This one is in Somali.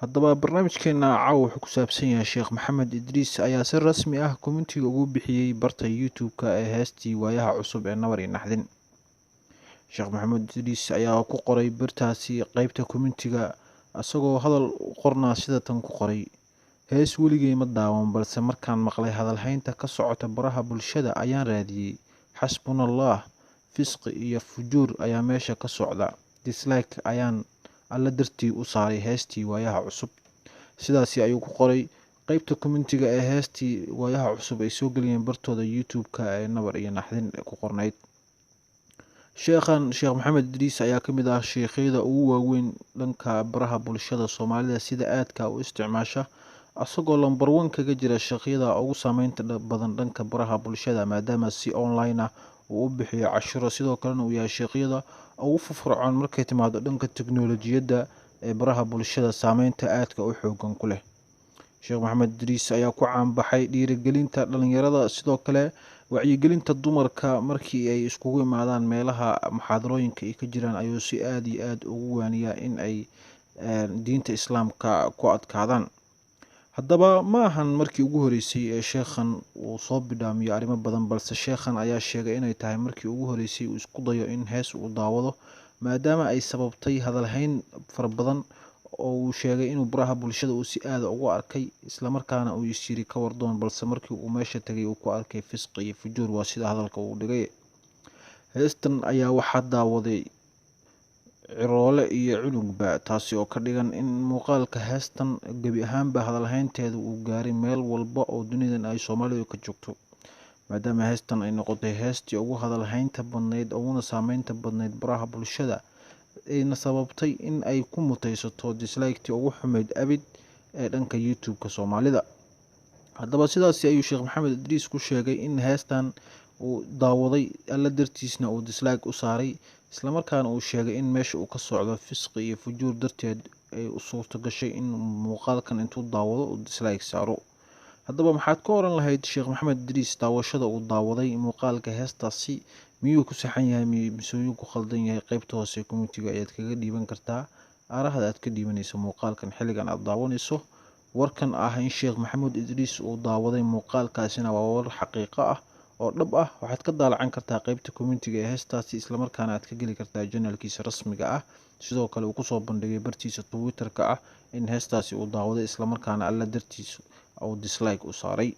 haddaba barnaamijkeena caawa wuxuu ku saabsan yahay Sheekh Maxamed Idriis ayaa si rasmi ah commentiga ugu bixiyay barta YouTube-ka ee heestii waayaha cusub ee Nabar iyo Naxdin. Sheekh Maxamed Idriis ayaa ku qoray bartaasi qaybta commentiga asagoo hadal qornaa sida tan ku qoray: hees weligay ma daawan, balse markaan maqlay hadalhaynta ka socota baraha bulshada ayaan raadiyay. Xasbunallah, fisqi iyo fujuur ayaa meesha ka socda. Dislike ayaan alla dartii u saaray heestii waayaha cusub. Sidaasi ayuu ku qoray qaybta commentiga ee heestii waayaha cusub ay soo geliyeen bartooda YouTube-ka ee Nabar iyo Naxdin ku qornayd. Sheekh Maxamed Idriis ayaa ka mid ah sheekhyada ugu waaweyn dhanka baraha bulshada Soomaalida sida aadka u isticmaasha, asagoo lambar 1 kaga jira sheekhyada ugu saameynta badan dhanka baraha bulshada maadaama si online ah uu u bixiyo cashiro, sidoo kalena uu yahay sheekhyada ugu firfircoon markay timaado dhanka tiknoolajiyadda ee baraha bulshada saameynta aadka u xoogan ku leh. Sheekh Maxamed Idriis ayaa ku caanbaxay dhiirigelinta dhalinyarada, sidoo kale wacyigelinta dumarka markii ay iskugu imaadaan meelaha muxaadarooyinka ay ka jiraan ayuu si aad iyo aad ugu waaniyaa in ay diinta islaamka ku adkaadaan. haddaba ma ahan markii ugu horeysay ee sheekhan uu soo bidhaamiyo arrimo badan, balse sheekhan ayaa sheegay inay tahay markii ugu horeysay uu isku dayo in hees uu daawado maadaama ay sababtay hadalhayn fara badan oo uu sheegay inuu baraha bulshada uu si aad ugu arkay, islamarkaana uu isyiri ka wardoon, balse markii uu meesha tagay uu ku arkay fisqi iyo fujuur, waa sida hadalka uu dhigay. heestan ayaa waxaa daawaday ciroole iyo cunugba, taasi oo ka dhigan in muuqaalka heestan gebi ahaanba hadalhaynteedu uu gaaray meel walba oo dunidan ay Soomaalidu ka joogto, maadaama heestan ay noqotay heestii ugu hadalhaynta badnayd uguna saameynta badnayd baraha bulshada, ayna sababtay in ay ku mutaysato dislike-tii ugu xumeyd abid ee dhanka YouTube-ka Soomaalida. haddaba sidaasi ayuu Sheekh Maxamed Idriis ku sheegay in heestan uu daawaday alla dartiisna uu dislike u saaray, islamarkaana uu sheegay in meesha uu ka socdo fisqi iyo fujuur darteed ay u suurto gashay in muuqaalkan intuu daawado uu dislike saaro. haddaba maxaad ka oran lahayd Sheekh Maxamed Idriis daawashada uu daawaday muuqaalka heestaasi? miyuu ku saxan yahay mise miyuu ku khaldan yahay? qaybta hoose commentiga ayaad kaga dhiiban kartaa aarahda aad ka dhiibanayso muuqaalkan xilligan aad daawanayso. warkan ah in Sheekh Maxamed Idriis uu daawaday muuqaalkaasina waa war xaqiiqo ah oo dhab ah. waxaad ka daalacan kartaa qaybta commentiga ee heestaasi, islamarkaana aad ka geli kartaa channelkiisa rasmiga ah. sidoo kale uu kusoo bandhigay bartiisa Twitter-ka ah in heestaasi uu daawaday, islamarkaana alla dartiisa uu dislike u saaray.